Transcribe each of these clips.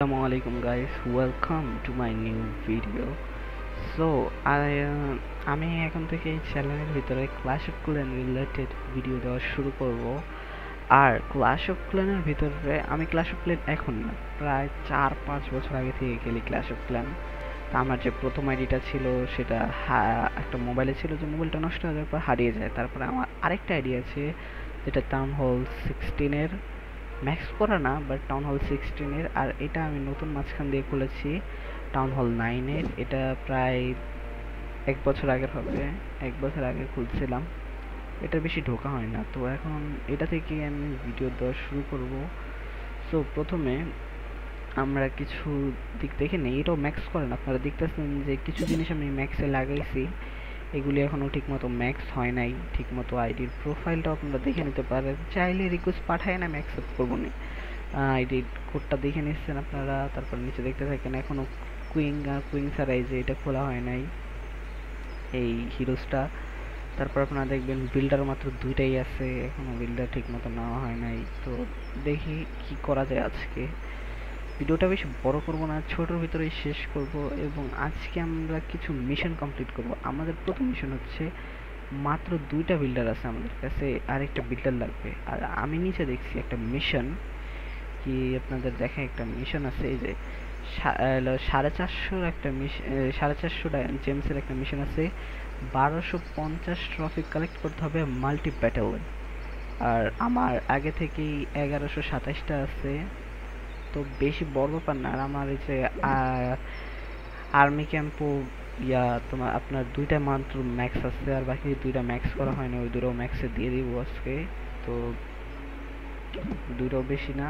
Assalamualaikum guys, welcome to my new video. So আমি এখন থেকে এই চ্যানেলের ভিতরে clash of clan related video দেওয়া শুরু করব। আর ক্ল্যাশ অফ ক্ল্যানের ভিতরে আমি ক্ল্যাশ অফ ক্ল্যান এখন না, প্রায় 4-5 বছর আগে থেকে খেলি ক্ল্যাশ অফ ক্ল্যান। তা আমার যে প্রথম আইডিটা ছিল সেটা একটা মোবাইলে ছিল, যে মোবাইলটা নষ্ট হয়ে যাওয়ার পর হারিয়ে যায়। তারপরে আমার আরেকটা আইডি আছে যেটা টাউন হল 16-এর, ম্যাক্স করা না বাট টাউন হল 16-এর। আর এটা আমি নতুন মাঝখান দিয়ে খুলেছি টাউন হল 9-এর। এটা প্রায় 1 বছর আগের হবে, 1 বছর আগে খুলছিলাম। এটা বেশি ঢোকা হয় না, তো এখন এটা থেকে আমি ভিডিও দেওয়া শুরু করব। সো প্রথমে আমরা কিছু দিক দেখে নেই। এটাও ম্যাক্স করেন, আপনারা দেখতেছেন যে কিছু জিনিস আমি ম্যাক্সে লাগাইছি, এগুলি এখনও ঠিকমতো ম্যাক্স হয় নাই ঠিকমতো। আইডির প্রোফাইলটাও আপনারা দেখে নিতে পারেন, চাইলে রিকোয়েস্ট পাঠায় না, আমি অ্যাকসেপ্ট করবো না। আইডির কোডটা দেখে নিচ্ছেন আপনারা, তারপর নিচে দেখতে থাকেন। এখনও কুইং ছাড়াই যে এটা খোলা হয় নাই এই হিরোসটা। তারপর আপনারা দেখবেন বিল্ডার মাত্র 2টাই আছে, এখনও বিল্ডার ঠিক মতো নেওয়া হয় নাই। তো দেখি কি করা যায় আজকে। ভিডিওটা বেশি বড় করব না, ছোটোর ভিতরেই শেষ করব। এবং আজকে আমরা কিছু মিশন কমপ্লিট করব। আমাদের প্রথম মিশন হচ্ছে, মাত্র 2টা বিল্ডার আছে আমাদের কাছে, আরেকটা বিল্ডার লাগবে। আর আমি নিচে দেখছি একটা মিশন, কি আপনাদের দেখে একটা মিশন আছে, এই যে 450 একটা মিশন, 450 জেমসের একটা মিশন আছে। 1250 ট্রফি কালেক্ট করতে হবে মাল্টি ব্যাটেলে। আর আমার আগে থেকেই 1127টা আছে, তো বেশি বড় ব্যাপার না। আর আমার এই যে আর্মি ক্যাম্পও তোমার আপনার 2টা মাত্র ম্যাক্স আছে, আর বাকি 2টা ম্যাক্স করা হয় না, ওই 2টাও ম্যাক্সে দিয়ে দিব আজকে। তো 2টাও বেশি না,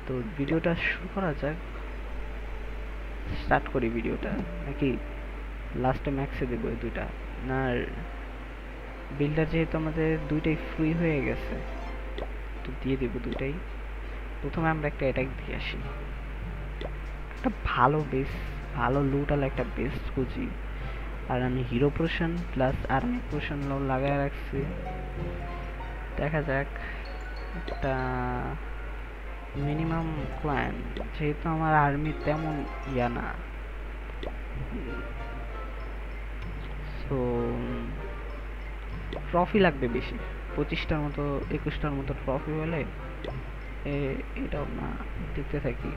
তো ভিডিওটা শুরু করা যাক। স্টার্ট করি ভিডিওটা, নাকি লাস্টে ম্যাক্সে দেবো এই 2টা না? বিল্ডার যেহেতু আমাদের 2টাই ফ্রি হয়ে গেছে, তো দিয়ে দেবো 2টাই। প্রথমে আমরা একটা অ্যাটাক দিয়ে আসি, একটা ভালো লুট আলা একটা বেস খুঁজি। আর আমি hero portion plus army portion লাগায় রাখছি, দেখা যাক। একটা মিনিমাম ক্ল্যান, যেহেতু আমার আর্মি তেমন না, তো ট্রফি লাগবে বেশি, 25টার মতো 21টার মতো ট্রফি হলে এটাও না। দেখতে থাকি,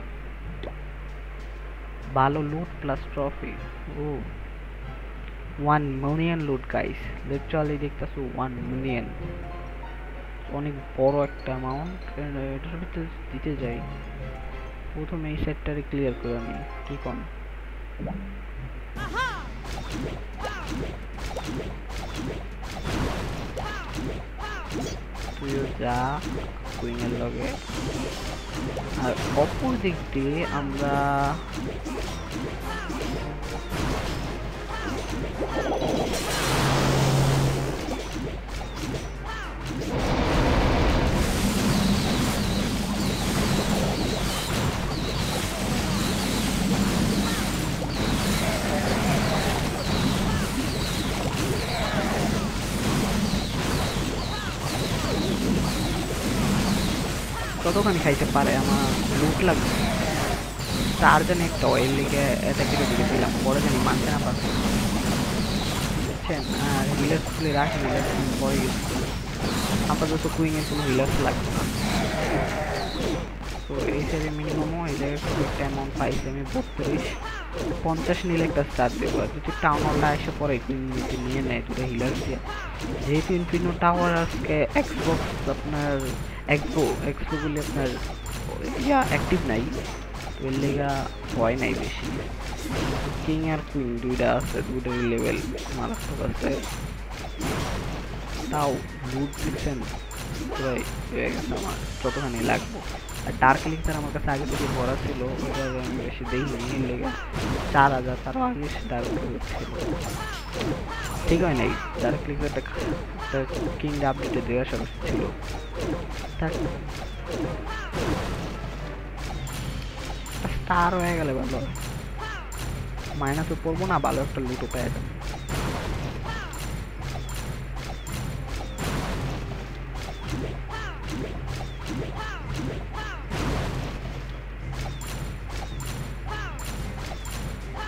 ভালো লুট প্লাস ট্রফি। ও 1 মিলিয়ন লুট গাইস, লিটারালি দেখতেছো 1 মিলিয়ন, অনেক বড় একটা অ্যামাউন্ট। এটার ভিতরে দিতে যাই, প্রথমে এই সেটটারে ক্লিয়ার করে আমি, কি কোন তুইও যা কুইংয়ের লগে। আর অপর দিক দিয়ে আমরা কতখানি খাইতে পারে, আমার লুট লাগবে। 4 জনে একটা অয়েল লিগে এটা কেটে দিয়েছিলাম, পরে জানি মানতে না পারছে, বুঝছেন। আর হিলার্স খুলে রাখি, হিলার্স পরে ইউজ করি। আপাতত কুইংয়ের কোনো হিলার্স লাগবে না। তো এই সাইডে মিনিমামও এই জায়গায় খুব একটা অ্যামাউন্ট পাইছি আমি, 32-50 নিলে একটা স্টার দেবো। আর যদি টাউন হলটা এসে পরে কুইং নিয়ে নেয় 2টা হিলার্স দিয়ে, যেহেতু ইনফিনো টাওয়ার আজকে এক্সবক্স আপনার এক্সপোগুলি আপনার অ্যাক্টিভ নাই, তো এর লেগা ভয় নাই বেশি। কিং আর কুইন 2টা আছে, 2টারই লেভেল মারাত্মক আছে। তাও লুট দিচ্ছেন পুরাই হয়ে গেছে আমার, যতখানি লাগবো। আর ডার্ক লিঙ্কটার আমার কাছে আগে থেকে ভরা ছিল, ওটা আমি বেশি দেইনি, এর লেগে 4000, তারও আগে ডার্ক লিঙ্ক ছিল। ঠিক হয় নাই, ডার্ক লিঙ্কটা কিং আপডেটে দেওয়ার সমস্যা ছিল। স্টার হয়ে গেলে ভালো, মাইনাসে পড়বো না, ভালো একটা লুটও পেয়ে যাবে।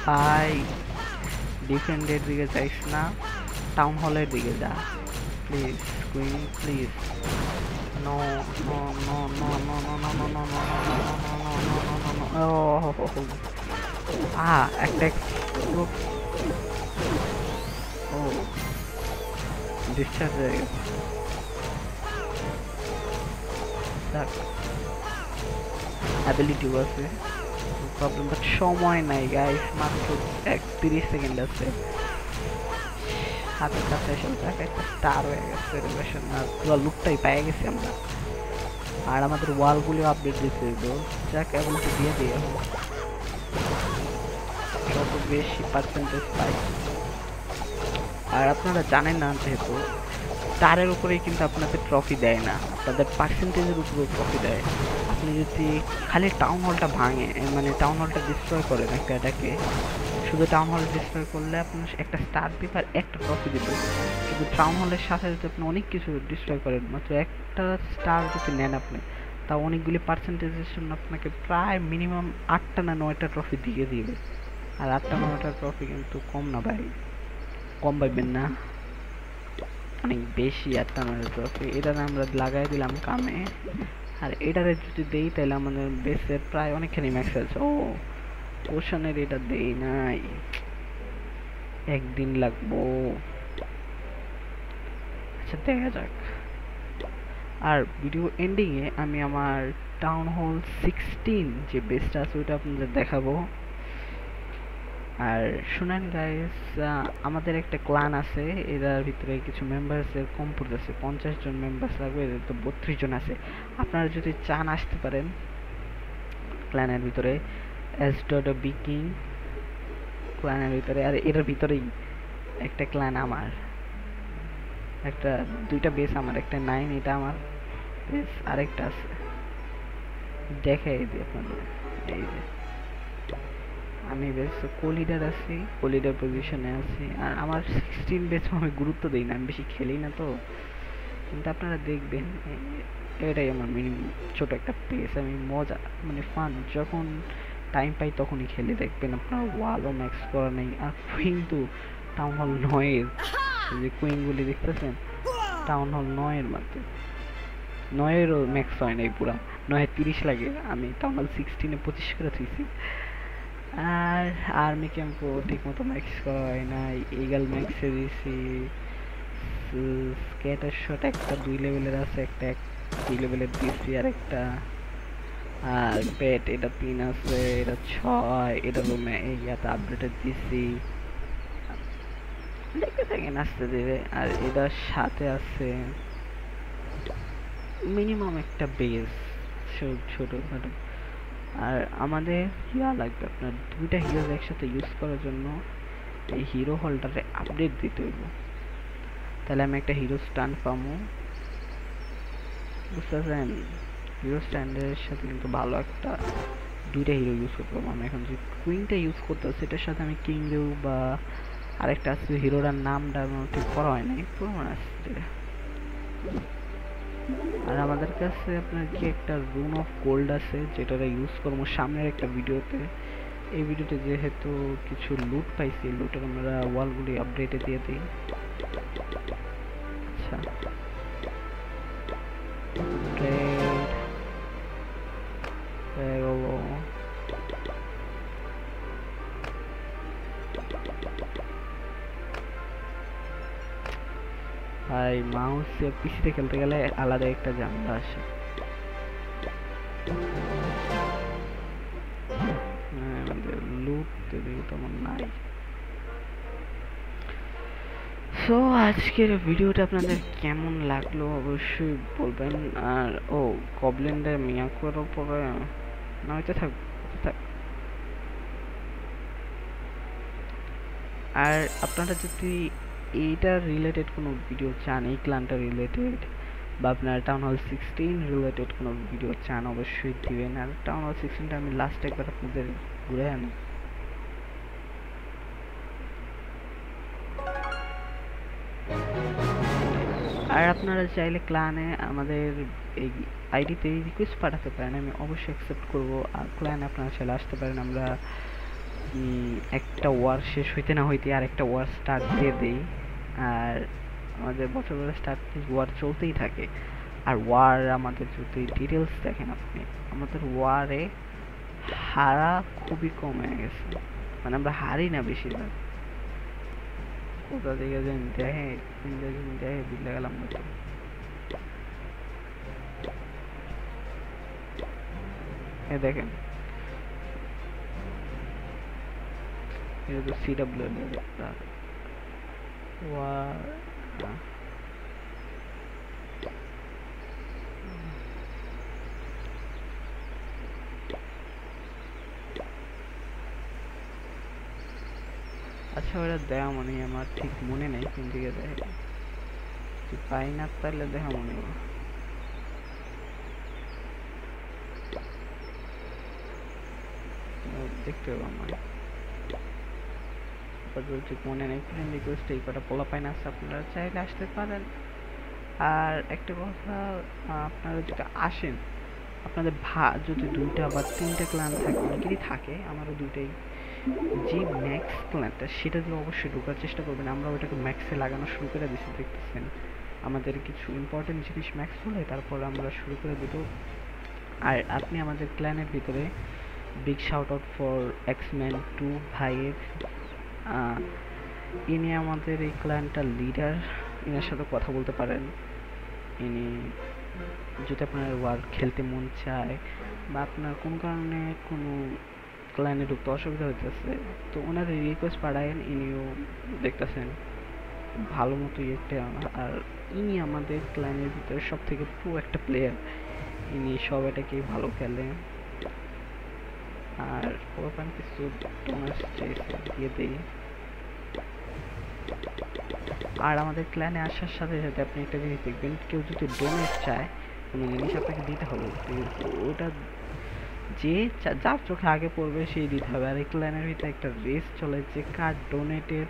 ভাই ডিফেন্ডের দিকে যাইস না, টাউন হলের দিকে যা please queen please. No no no no no no no no no no no no no no no no. একটা ও ডিসচার্জ হয়ে গেছে। অ্যাবিলিটিও আছে, প্রবলেম, বাট সময় নাই গাইস, মাত্র 30 সেকেন্ড আছে। হাতের কাছে এসে একটা স্টার হয়ে গেছে রিলেশন, আর পুরো লুকটাই পেয়ে গেছি আমরা। আর আমাদের ওয়ালগুলিও আপডেট দিতে হইব, যাক অ্যাবিলিটি দিয়ে দিয়ে যত বেশি পার্সেন্টেজ পাই। আর আপনারা জানেন না, যেহেতু স্টারের উপরেই কিন্তু আপনাদের ট্রফি দেয় না, আপনাদের পার্সেন্টেজের উপরেও ট্রফি দেয়। আপনি যদি খালি টাউন হলটা ভাঙে, মানে টাউন হলটা ডিস্ট্রয় করেন একটা এটাকে, শুধু টাউন হল ডিস্ট্রয় করলে আপনার একটা স্টার দিবে আর একটা ট্রফি দিবে। কিন্তু টাউন হলের সাথে যদি আপনি অনেক কিছু ডিস্ট্রয় করেন, মাত্র একটা স্টার যদি নেন আপনি, তা অনেকগুলি পার্সেন্টেজের জন্য আপনাকে প্রায় মিনিমাম 8টা না 9টা ট্রফি দিয়ে দিবে। আর 8টা 9টা ট্রফি কিন্তু কম না ভাই, কম পাইবেন না, অনেক বেশি 8টা 9টা ট্রফি। এটা আমরা লাগাই দিলাম কামে, আর এটারে যদি দেই তাহলে আমাদের বেসের প্রায় অনেকখানি ম্যাক্স আছে। ও পোশনের এটা দেই নাই, একদিন লাগবো, আচ্ছা দেখা যাক। আর ভিডিও এন্ডিং এ আমি আমার টাউন হল 16 যে বেসটা আছে ওইটা আপনাদের দেখাবো। আর শুনেন গাইস, আমাদের একটা ক্লান আছে, এটার ভিতরে কিছু মেম্বার্সের কম পড়তেছে, 50 জন মেম্বার্স লাগবে, এদের তো 32 জন আছে। আপনারা যদি চান আসতে পারেন ক্লানের ভিতরে, S.B কিং ক্লানের ভিতরে। আর এটার ভিতরেই একটা ক্লান আমার, একটা দুইটা বেস আমার, একটা 9 এটা আমার বেস, আরেকটা আছে দেখাই দিই আপনাদের। এই যে আমি বেশ কোলিডার আছি, কোলিডার পজিশনে আছি। আর আমার 16 বেস আমি গুরুত্ব দিই না, আমি বেশি খেলি না তো, কিন্তু আপনারা দেখবেন এটাই আমার মিনিমাম ছোট একটা পেস। আমি মজা মানে ফান যখন টাইম পাই তখনই খেলি, দেখবেন আপনার ওয়ালও ম্যাক্স করা নেই। আর কুইন তো টাউন হল 9-এর, যে কুইনগুলি দেখতেছেন টাউন হল 9-এর মাত্র 9-এরও ম্যাক্স হয় নাই, পুরা 9-এ 30 লাগে, আমি টাউন হল 16-এ 25 করে থুইছি। আর আর্মি ক্যাম্পও ঠিক মতো ম্যাক্স করা হয় নাই, ইগল ম্যাক্সে দিয়েছি। স্কেটার শট একটা 2 লেভেলের আছে, একটা 2 লেভেলের দিয়েছি, আর একটা আর পেট এটা 3 আছে, এটা 6, এটা রুমে ইয়াতে আপডেটেড দিয়েছি, দেখতে থাকেন আস্তে ধীরে। আর এটার সাথে আছে মিনিমাম একটা বেস, ছোট ছোট। আর আমাদের ইয়া লাগবে, আপনার দুইটা হিরো একসাথে ইউজ করার জন্য এই হিরো হোল্ডারে আপডেট দিতে হইব, তাহলে আমি একটা হিরো স্ট্যান্ড পাবো, বুঝতে পারছেন? হিরো স্ট্যান্ডের সাথে কিন্তু ভালো একটা দুইটা হিরো ইউজ করতে পারবো। আমি এখন যে কুইনটা ইউজ করতেছি এটার সাথে আমি কিং রিউ বা আরেকটা আছে হিরোটার নামটা ঠিক করা হয় নাই, পুরো আসছে। আর আমাদের কাছে আপনার কি একটা রুন অফ গোল্ড আছে, যেটা ইউজ করবো সামনের একটা ভিডিওতে। এই ভিডিওতে যেহেতু কিছু লুট পাইছি, লুটের আমরা ওয়ালগুলি আপডেটে দিয়ে দিই। আচ্ছা ভাই মাউস পিসিতে খেলতে গেলে আলাদা একটা ঝামেলা আসে। লুট তেমন নাই। সো আজকের ভিডিওটা আপনাদের কেমন লাগলো অবশ্যই বলবেন। আর ও গবলিনদের মিয়াকুয়ার উপরে না হইতে থাক। আর আপনারা যদি এইটার রিলেটেড কোনো ভিডিও চান, এই ক্লানটা রিলেটেড বা আপনার টাউন হল 16 রিলেটেড কোনো ভিডিও চান, অবশ্যই দিবেন। আর টাউন হল 16টা আমি লাস্ট একবার আপনাদের ঘুরে আনি। আর আপনারা চাইলে ক্লানে আমাদের এই আইডিতে রিকোয়েস্ট পাঠাতে পারেন, আমি অবশ্যই অ্যাকসেপ্ট করব। আর ক্লানে আপনারা চাইলে আসতে পারেন, আমরা একটা ওয়ার শেষ হইতে না হইতে আর একটা ওয়ার স্টার্ট দিয়ে দেই, আর আমাদের বছর বছর স্টার্ট ওয়ার চলতেই থাকে। আর ওয়ার আমাদের যদি ডিটেলস দেখেন আপনি, আমাদের ওয়ারে হারা খুবই কমে গেছে, মানে আমরা হারি না বেশিরভাগ। কোথা থেকে যেন দেখে বিলে গেলাম না তো। দেখেন এটা তো সিডাব্লিউ ওয়ার। আচ্ছা ওটা দেয়া মনে আমার ঠিক মনে নেই কোন দিকে দেয়, পাই না তাহলে দেখা মনে দেখতে হবে আমার, ঠিক মনে নেই। ফ্রেন্ড রিকোয়েস্ট এই কটা পোলা পাইন আছে, আপনারা চাইলে আসতে পারেন। আর একটা কথা, আপনারা যদি আসেন, আপনাদের যদি 2টা বা 3টা ক্লান থাকে, অনেকেরই থাকে, আমারও 2টাই, যে ম্যাক্স ক্লানটা সেটা দিয়ে অবশ্যই ঢোকার চেষ্টা করবেন। আমরা ওটাকে ম্যাক্সে লাগানো শুরু করে দিচ্ছি, দেখতেছেন আমাদের কিছু ইম্পর্টেন্ট জিনিস ম্যাক্স হলে তারপর আমরা শুরু করে দেব। আর আপনি আমাদের ক্ল্যানের ভিতরে big shout out for Xman 2 ভাইয়ের, ইনি আমাদের এই ক্ল্যানটার লিডার, ইনার সাথে কথা বলতে পারেন। ইনি যদি আপনার ওয়ার খেলতে মন চায় বা আপনার কোন কারণে কোনো ক্লায়েন্টে ঢুকতে অসুবিধা হইতেছে, তো ওনার রিকোয়েস্ট পাঠায়েন, ইনিও দেখতেছেন ভালো মতো একটা। আর ইনি আমাদের ক্লায়েন্টের ভিতরে সব থেকে প্রো একটা প্লেয়ার, ইনি সব এটাকেই ভালো খেলে। আর ওখান কিছু ডোনার দিয়ে দেই। আর আমাদের ক্ল্যানে আসার সাথে সাথে আপনি একটা জিনিস দেখবেন, কেউ যদি ডোনেট চায় কোনো জিনিস আপনাকে দিতে হবে, ওটা যে যার চোখে আগে পড়বে সেই দিতে হবে। আর এই ক্ল্যানের ভিতরে একটা রেস চলে যে কার ডোনেটের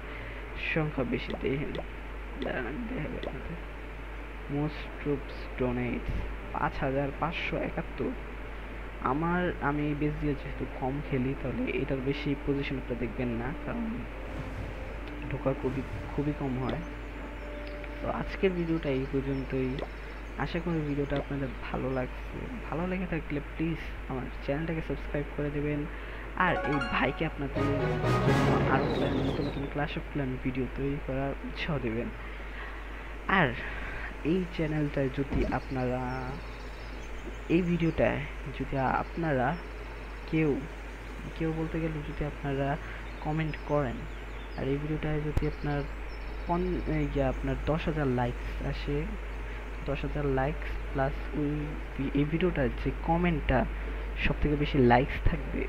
সংখ্যা বেশি। দেখেন মোস্ট ট্রুপস ডোনেটস 5571। আমি বেস দিয়ে যেহেতু কম খেলি, তাহলে এটার বেশি পজিশন আপনারা দেখবেন না, কারণ ঢোকা খুবই কম হয়। তো আজকের ভিডিওটা এই পর্যন্তই। আশা করি ভিডিওটা আপনাদের ভালো লাগছে। ভালো লেগে থাকলে প্লিজ আমার চ্যানেলটাকে সাবস্ক্রাইব করে দেবেন, আর এই ভাইকে আপনাদের জন্য আরও নতুন নতুন ক্লাস অফ ক্ল্যান ভিডিও তৈরি করার উৎসাহ দেবেন। আর এই চ্যানেলটায় যদি আপনারা এই ভিডিওটায় যদি আপনারা কেউ বলতে গেলে যদি আপনারা কমেন্ট করেন, আর এই ভিডিওটায় যদি আপনার 10,000 লাইকস আসে, 10,000 লাইকস প্লাস এই ভিডিওটার যে কমেন্টটা সব থেকে বেশি লাইকস থাকবে,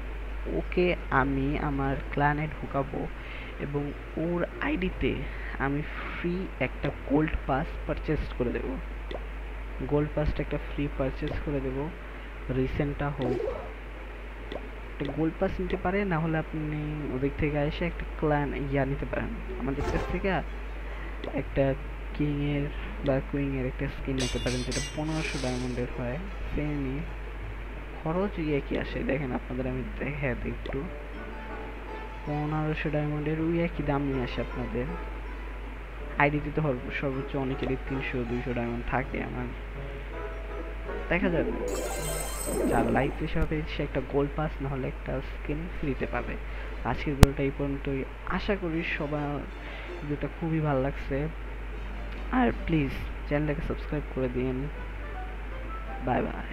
ওকে আমি আমার ক্লানে ঢোকাবো এবং ওর আইডিতে আমি ফ্রি একটা গোল্ড পাস পারচেস করে দেব। গোল্ড পাসটা একটা ফ্রি পারচেস করে দেব। রিসেন্টটা হোক, একটা গোল্ড পাস নিতে পারে, না হলে আপনি ওদিক থেকে এসে একটা ক্লান নিতে পারেন আমাদের কাছ থেকে। একটা কিংয়ের বা কুইংয়ের একটা স্কিন নিতে পারেন, যেটা 1500 ডায়মন্ডের হয়। সেমই খরচ কি আসে, দেখেন আপনাদের আমি দেখাই দিই একটু। 1500 ডায়মন্ডের একই দাম নিয়ে আসে আপনাদের আইডিতে। তো সর্বোচ্চ অনেকেরই 300-200 ডায়মন্ড থাকে। আমার দেখা যাবে যার লাইফ হিসাবে সে একটা গোল্ড পাস না হলে একটা স্কিন ফ্রিতে পাবে। আজকের ভিডিওটা এই পর্যন্তই। আশা করি সবার ভিডিওটা খুবই ভালো লাগছে, আর প্লিজ চ্যানেলটাকে সাবস্ক্রাইব করে দিন। Bye bye.